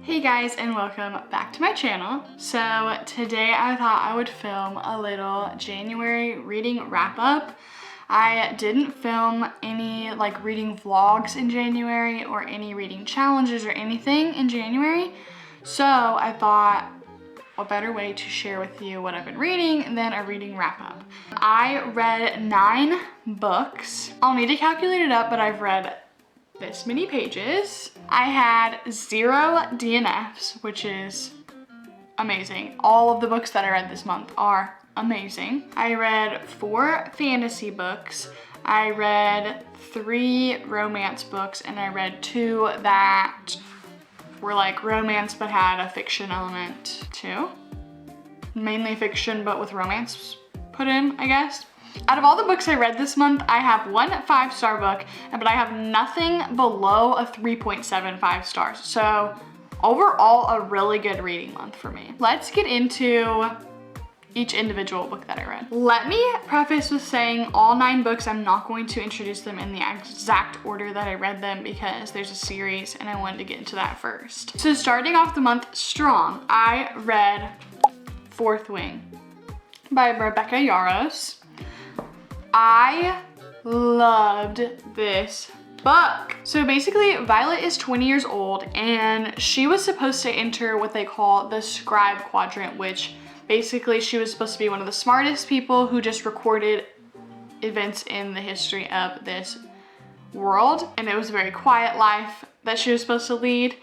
Hey guys, and welcome back to my channel. So today I thought I would film a little January reading wrap up. I didn't film any reading vlogs in January or any reading challenges or anything in January. So I thought a better way to share with you what I've been reading than a reading wrap up. I read 9 books. I'll need to calculate it up, but I've read this many pages. I had 0 DNFs, which is amazing. All of the books that I read this month are amazing. I read 4 fantasy books. I read 3 romance books, and I read 2 that were like romance but had a fiction element too. Mainly fiction but with romance put in, I guess. Out of all the books I read this month, I have 1 5-star book, but I have nothing below a 3.75 stars. So overall, a really good reading month for me. Let's get into each individual book that I read. Let me preface with saying all 9 books, I'm not going to introduce them in the exact order that I read them because there's a series and I wanted to get into that first. So starting off the month strong, I read Fourth Wing by Rebecca Yarros. I loved this book. So basically, Violet is 20 years old and she was supposed to enter what they call the scribe quadrant, which basically she was supposed to be one of the smartest people who just recorded events in the history of this world. And it was a very quiet life that she was supposed to lead.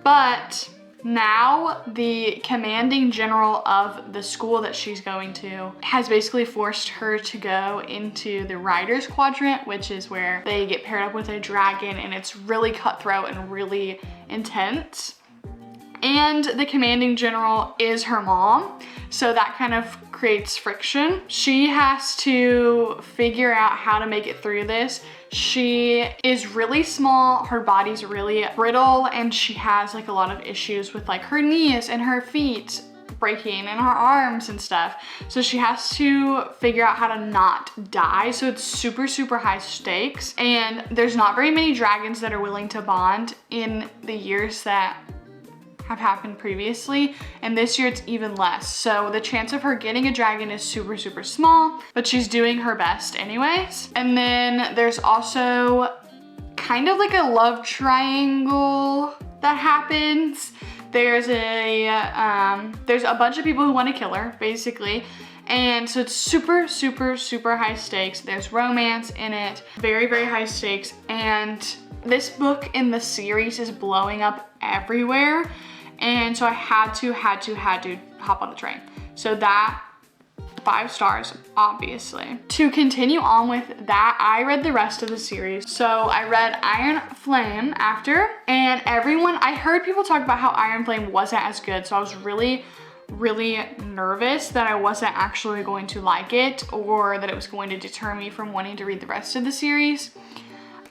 But now the commanding general of the school that she's going to has basically forced her to go into the writer's quadrant, which is where they get paired up with a dragon, and it's really cutthroat and really intense. And the commanding general is her mom, so that kind of creates friction. She has to figure out how to make it through this. She is really small, her body's really brittle, and she has like a lot of issues with like her knees and her feet breaking and her arms and stuff. So she has to figure out how to not die. So it's super, super high stakes. And there's not very many dragons that are willing to bond in the years that have happened previously, and this year it's even less. So the chance of her getting a dragon is super, super small, but she's doing her best anyways. And then there's also kind of like a love triangle that happens. There's a bunch of people who want to kill her, basically. And so it's super, super, super high stakes. There's romance in it, very, very high stakes. And this book in the series is blowing up everywhere. And so I had to hop on the train. So that 5 stars, obviously. To continue on with that, I read the rest of the series. So I read Iron Flame after, and I heard people talk about how Iron Flame wasn't as good. So I was really, really nervous that I wasn't actually going to like it, or that it was going to deter me from wanting to read the rest of the series.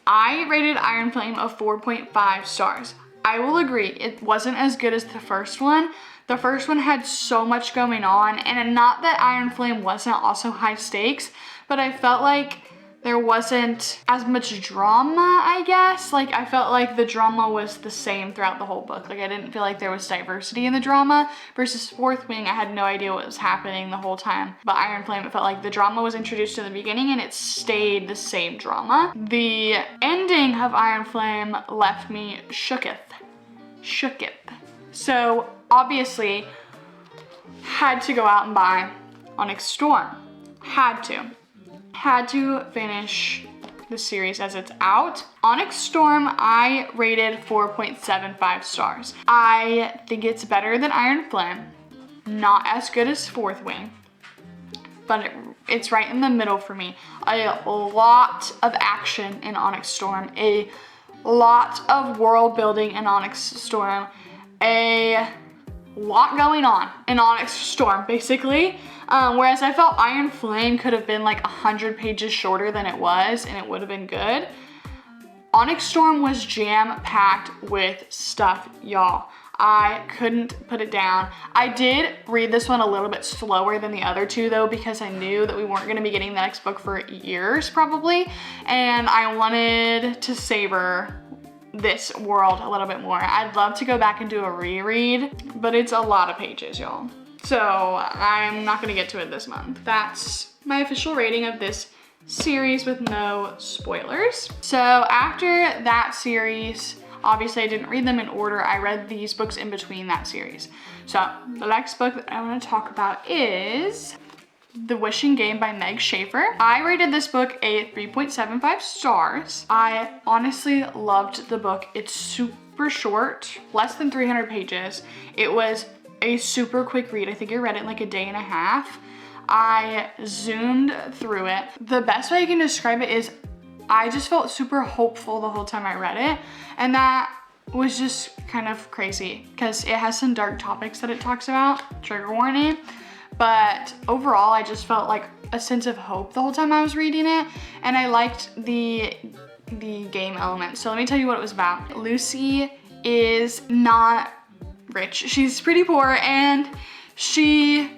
I rated Iron Flame a 4.5 stars. I will agree, it wasn't as good as the first one. The first one had so much going on, and not that Iron Flame wasn't also high stakes, but I felt like there wasn't as much drama, I guess. Like, I felt like the drama was the same throughout the whole book. Like, I didn't feel like there was diversity in the drama. Versus Fourth Wing, I had no idea what was happening the whole time. But Iron Flame, it felt like the drama was introduced in the beginning and it stayed the same drama. The ending of Iron Flame left me shooketh. So, obviously, had to go out and buy Onyx Storm. Had to finish the series as it's out. Onyx Storm, I rated 4.75 stars. I think it's better than Iron Flame. Not as good as Fourth Wing, but it's right in the middle for me. A lot of action in Onyx Storm. A lot of world building in Onyx Storm. A lot going on in Onyx Storm, basically. Whereas I felt Iron Flame could have been like 100 pages shorter than it was, and it would have been good. Onyx Storm was jam-packed with stuff, y'all. I couldn't put it down. I did read this one a little bit slower than the other 2 though, because I knew that we weren't gonna be getting the next book for years probably, and I wanted to savor this world a little bit more. I'd love to go back and do a reread, but it's a lot of pages, y'all. So I'm not gonna get to it this month. That's my official rating of this series with no spoilers. So after that series, obviously I didn't read them in order. I read these books in between that series. So the next book that I want to talk about is The Wishing Game by Meg Schaefer. I rated this book a 3.75 stars. I honestly loved the book. It's super short, less than 300 pages. It was a super quick read. I think I read it in like a day and a half. I zoomed through it. The best way I can describe it is I just felt super hopeful the whole time I read it, and that was just kind of crazy because it has some dark topics that it talks about, trigger warning, but overall I just felt like a sense of hope the whole time I was reading it, and I liked the game element. So let me tell you what it was about. Lucy is not rich. She's pretty poor, and she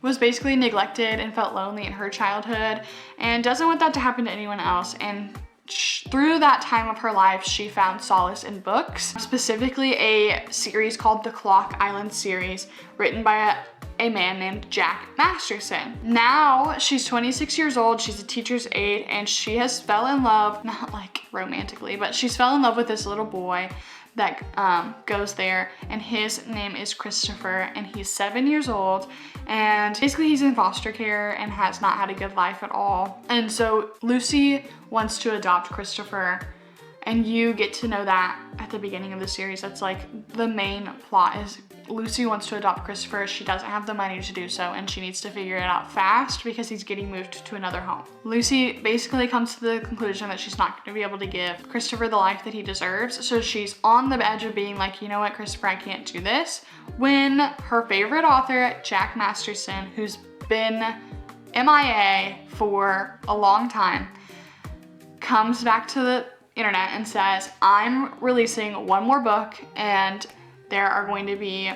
was basically neglected and felt lonely in her childhood and doesn't want that to happen to anyone else. And through that time of her life, she found solace in books, specifically a series called the Clock Island series, written by a man named Jack Masterson. Now she's 26 years old, she's a teacher's aide, and she has fell in love, not like romantically, but she's fell in love with this little boy that goes there, and his name is Christopher, and he's 7 years old, and basically he's in foster care and has not had a good life at all. And so Lucy wants to adopt Christopher, and you get to know that at the beginning of the series. That's like the main plot, is Lucy wants to adopt Christopher. She doesn't have the money to do so, and she needs to figure it out fast because he's getting moved to another home. Lucy basically comes to the conclusion that she's not going to be able to give Christopher the life that he deserves, so she's on the edge of being like, you know what, Christopher, I can't do this, when her favorite author, Jack Masterson, who's been MIA for a long time, comes back to the internet and says, I'm releasing one more book, and there are going to be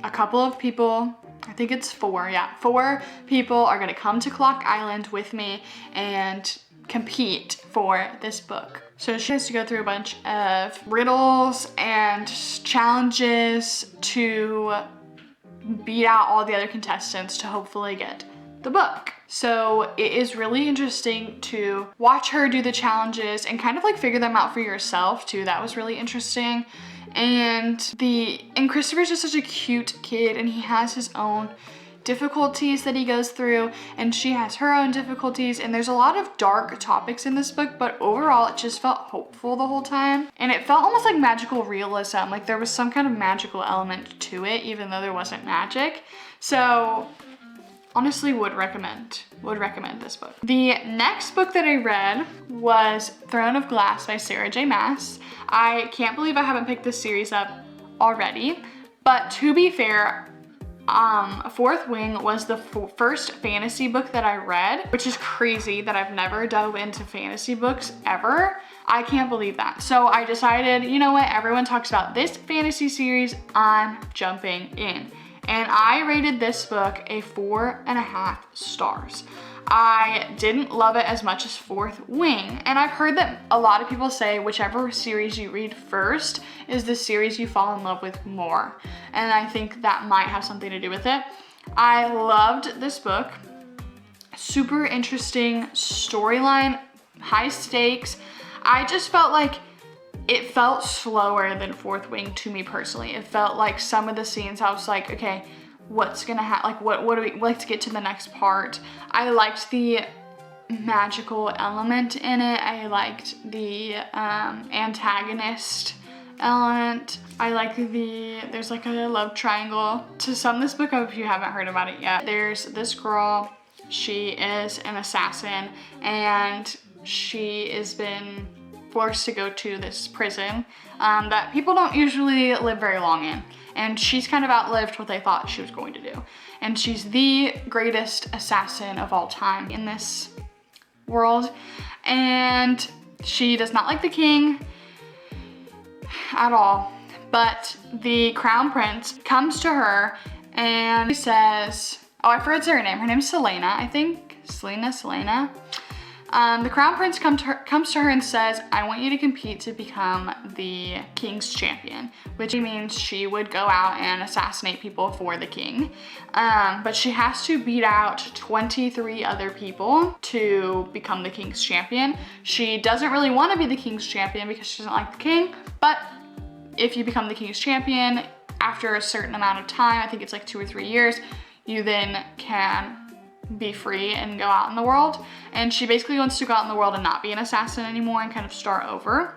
a couple of people, I think it's 4 people are gonna come to Clock Island with me and compete for this book. So she has to go through a bunch of riddles and challenges to beat out all the other contestants to hopefully get the book. So it is really interesting to watch her do the challenges and kind of like figure them out for yourself too. That was really interesting. And Christopher's just such a cute kid, and he has his own difficulties that he goes through, and she has her own difficulties, and there's a lot of dark topics in this book, but overall it just felt hopeful the whole time, and it felt almost like magical realism, like there was some kind of magical element to it even though there wasn't magic. So honestly would recommend this book. The next book that I read was Throne of Glass by Sarah J. Maas. I can't believe I haven't picked this series up already, but to be fair, Fourth Wing was the first fantasy book that I read, which is crazy that I've never dove into fantasy books ever. I can't believe that. So I decided, you know what, everyone talks about this fantasy series, I'm jumping in. And I rated this book a 4.5 stars. I didn't love it as much as Fourth Wing, and I've heard that a lot of people say whichever series you read first is the series you fall in love with more, and I think that might have something to do with it. I loved this book. Super interesting storyline, high stakes. I just felt like it felt slower than Fourth Wing to me personally. It felt like some of the scenes I was like, okay, what's gonna happen? Like, what do we, let's get to the next part. I liked the magical element in it. I liked the antagonist element. I like there's like a love triangle to some this book. I hope you haven't heard about it yet. There's this girl, she is an assassin, and she has been forced to go to this prison that people don't usually live very long in. And she's kind of outlived what they thought she was going to do. And she's the greatest assassin of all time in this world. And she does not like the king at all. But the crown prince comes to her and he says, oh, I forgot her name. Her name's Selena, I think. Selena. The crown prince comes to her and says, I want you to compete to become the king's champion, which means she would go out and assassinate people for the king. But she has to beat out 23 other people to become the king's champion. She doesn't really want to be the king's champion because she doesn't like the king, but if you become the king's champion, after a certain amount of time, I think it's like 2 or 3 years, you then can be free and go out in the world. And she basically wants to go out in the world and not be an assassin anymore and kind of start over.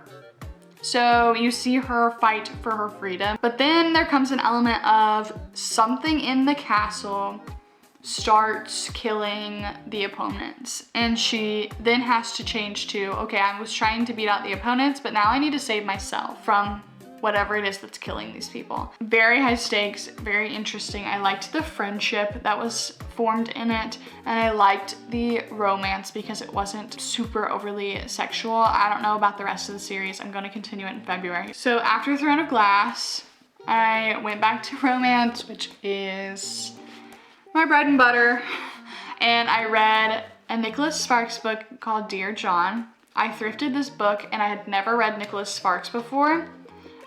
So you see her fight for her freedom. But then there comes an element of something in the castle starts killing the opponents. And she then has to change to, okay, I was trying to beat out the opponents, but now I need to save myself from whatever it is that's killing these people. Very high stakes, very interesting. I liked the friendship that was formed in it, and I liked the romance because it wasn't super overly sexual. I don't know about the rest of the series. I'm going to continue it in February. So after Throne of Glass, I went back to romance, which is my bread and butter, and I read a Nicholas Sparks book called Dear John. I thrifted this book, and I had never read Nicholas Sparks before.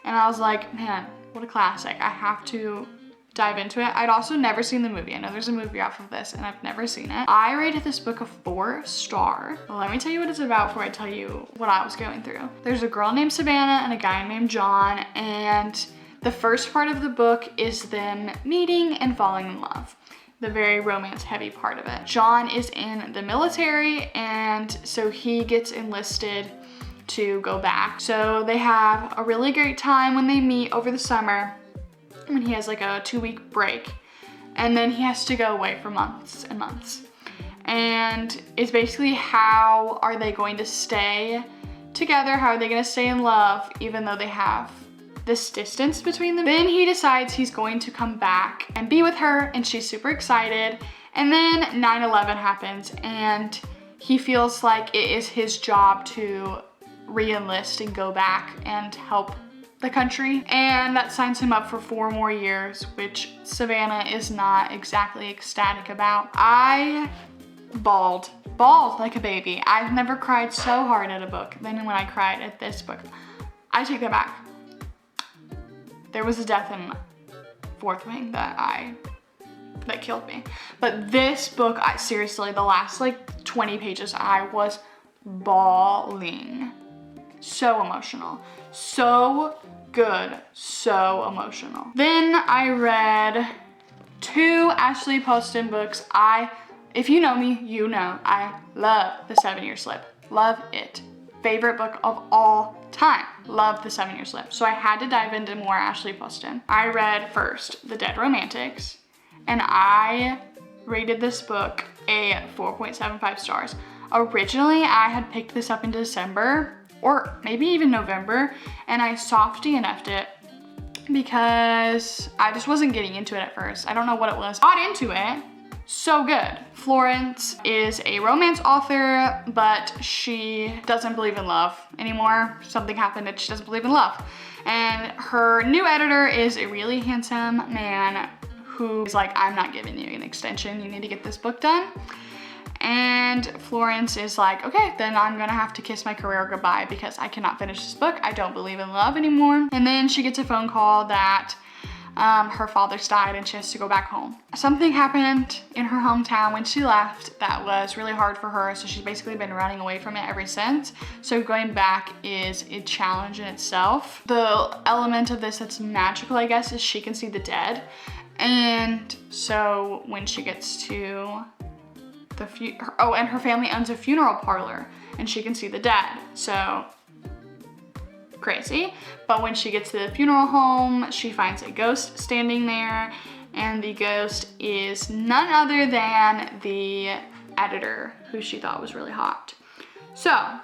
And I was like, man, what a classic. I have to dive into it. I'd also never seen the movie. I know there's a movie off of this and I've never seen it. I rated this book a 4-star. Well, let me tell you what it's about before I tell you what I was going through. There's a girl named Savannah and a guy named John, and the first part of the book is them meeting and falling in love. The very romance heavy part of it. John is in the military, and so he gets enlisted to go back. So they have a really great time when they meet over the summer, when he has like a 2-week break, and then he has to go away for months and months. And it's basically, how are they going to stay together? How are they going to stay in love even though they have this distance between them? Then he decides he's going to come back and be with her, and she's super excited. And then 9/11 happens, and he feels like it is his job to re-enlist and go back and help the country, and that signs him up for 4 more years, which Savannah is not exactly ecstatic about. I bawled like a baby. I've never cried so hard at a book than when I cried at this book. I take that back. There was a death in Fourth Wing that killed me, but this book, seriously, the last like 20 pages, I was bawling. So emotional, so good, so emotional. Then I read 2 Ashley Poston books. If you know me, you know I love The 7-Year Slip. Love it. Favorite book of all time. Love The 7-Year Slip. So I had to dive into more Ashley Poston. I read first The Dead Romantics, and I rated this book a 4.75 stars. Originally, I had picked this up in December, or maybe even November, and I soft DNF'd it because I just wasn't getting into it at first. I don't know what it was. Got into it. So good. Florence is a romance author, but she doesn't believe in love anymore. Something happened that she doesn't believe in love. And her new editor is a really handsome man who is like, I'm not giving you an extension. You need to get this book done. And Florence is like, okay, then I'm gonna have to kiss my career goodbye because I cannot finish this book. I don't believe in love anymore. And then she gets a phone call that her father's died and she has to go back home. Something happened in her hometown when she left that was really hard for her, so she's basically been running away from it ever since. So going back is a challenge in itself. The element of this that's magical, I guess, is she can see the dead. And so when she gets to and her family owns a funeral parlor and she can see the dead. So crazy. But when she gets to the funeral home, she finds a ghost standing there, and the ghost is none other than the editor who she thought was really hot. So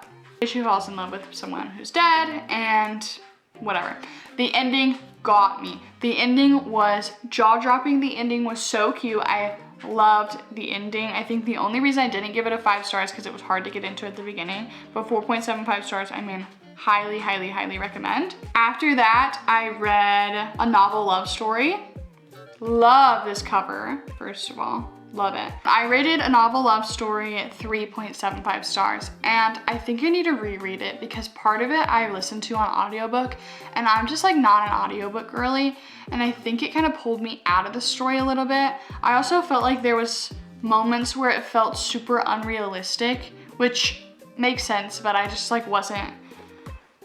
she falls in love with someone who's dead and whatever. The ending got me. The ending was jaw-dropping. The ending was so cute. I loved the ending. I think the only reason I didn't give it a 5 stars because it was hard to get into at the beginning, but 4.75 stars, I mean, highly, highly, highly recommend. After that, I read A Novel Love Story. Love this cover, first of all. Love it. I rated A Novel Love Story 3.75 stars, and I think I need to reread it because part of it I listened to on audiobook, and I'm just like not an audiobook girly, and I think it kind of pulled me out of the story a little bit. I also felt like there was moments where it felt super unrealistic, which makes sense, but I just like wasn't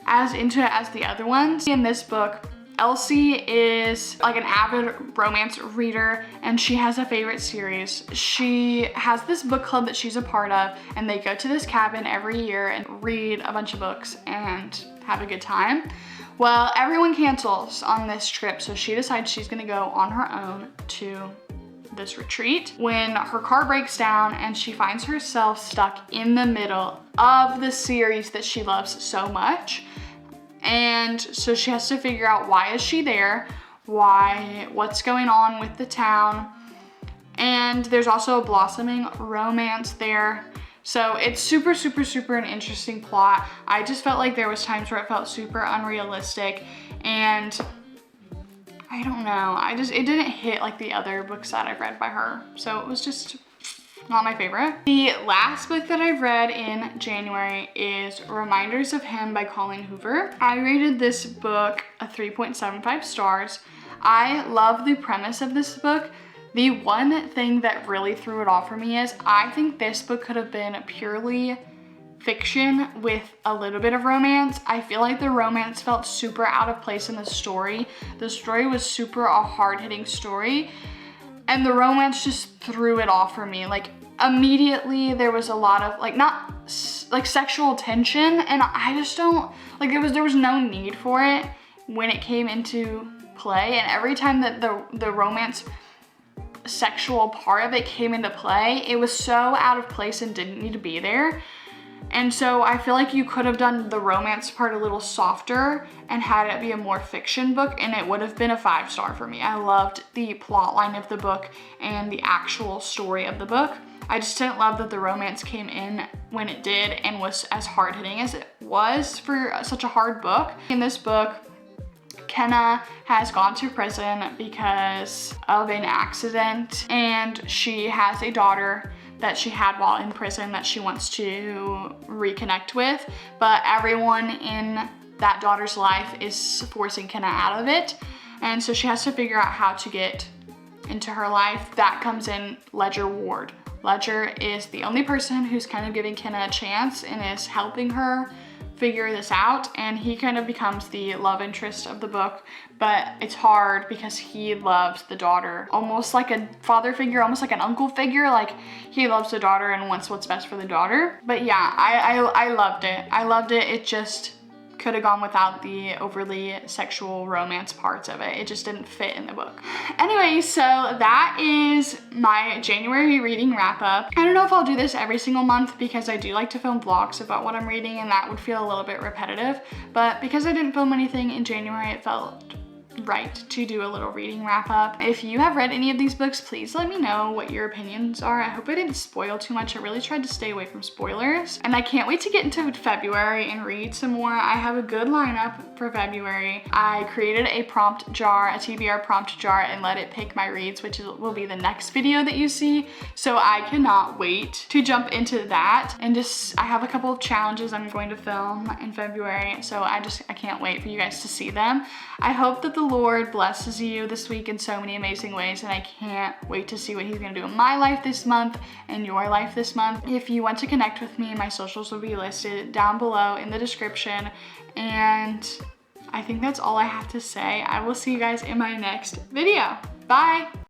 as into it as the other ones. In this book, Elsie is like an avid romance reader, and she has a favorite series. She has this book club that she's a part of, and they go to this cabin every year and read a bunch of books and have a good time. Well, everyone cancels on this trip, so she decides she's gonna go on her own to this retreat when her car breaks down and she finds herself stuck in the middle of the series that she loves so much. And so she has to figure out, why is she there? What's going on with the town? And there's also a blossoming romance there. So it's super, super, super an interesting plot. I just felt like there was times where it felt super unrealistic, and I don't know, it didn't hit like the other books that I've read by her. So it was just not my favorite. The last book that I've read in January is Reminders of Him by Colleen Hoover. I rated this book a 3.75 stars. I love the premise of this book. The one thing that really threw it off for me is I think this book could have been purely fiction with a little bit of romance. I feel like the romance felt super out of place in the story. The story was super a hard-hitting story, and the romance just threw it off for me. Like immediately there was a lot of not sexual tension, and I just don't like, there was no need for it when it came into play. And every time that the romance sexual part of it came into play, it was so out of place and didn't need to be there. And so I feel like you could have done the romance part a little softer and had it be a more fiction book, and it would have been a 5-star for me. I loved the plot line of the book and the actual story of the book. I just didn't love that the romance came in when it did and was as hard-hitting as it was for such a hard book. In this book, Kenna has gone to prison because of an accident, and she has a daughter that she had while in prison that she wants to reconnect with, but everyone in that daughter's life is forcing Kenna out of it, and so she has to figure out how to get into her life. That comes in Ledger Ward. Ledger is the only person who's kind of giving Kenna a chance and is helping her figure this out, and he kind of becomes the love interest of the book, but it's hard because he loves the daughter almost like a father figure, almost like an uncle figure. Like, he loves the daughter and wants what's best for the daughter. But yeah, I loved it. I loved it. It just could have gone without the overly sexual romance parts of it. It just didn't fit in the book. Anyway, so that is my January reading wrap up. I don't know if I'll do this every single month because I do like to film vlogs about what I'm reading, and that would feel a little bit repetitive. But because I didn't film anything in January, it felt right to do a little reading wrap up. If you have read any of these books, please let me know what your opinions are. I hope I didn't spoil too much. I really tried to stay away from spoilers, and I can't wait to get into February and read some more. I have a good lineup for February. I created a prompt jar, a TBR prompt jar, and let it pick my reads, which will be the next video that you see. So I cannot wait to jump into that, and I have a couple of challenges I'm going to film in February, so I can't wait for you guys to see them. I hope that the Lord blesses you this week in so many amazing ways, and I can't wait to see what he's gonna do in my life this month and your life this month. If you want to connect with me, my socials will be listed down below in the description, and I think that's all I have to say. I will see you guys in my next video. Bye!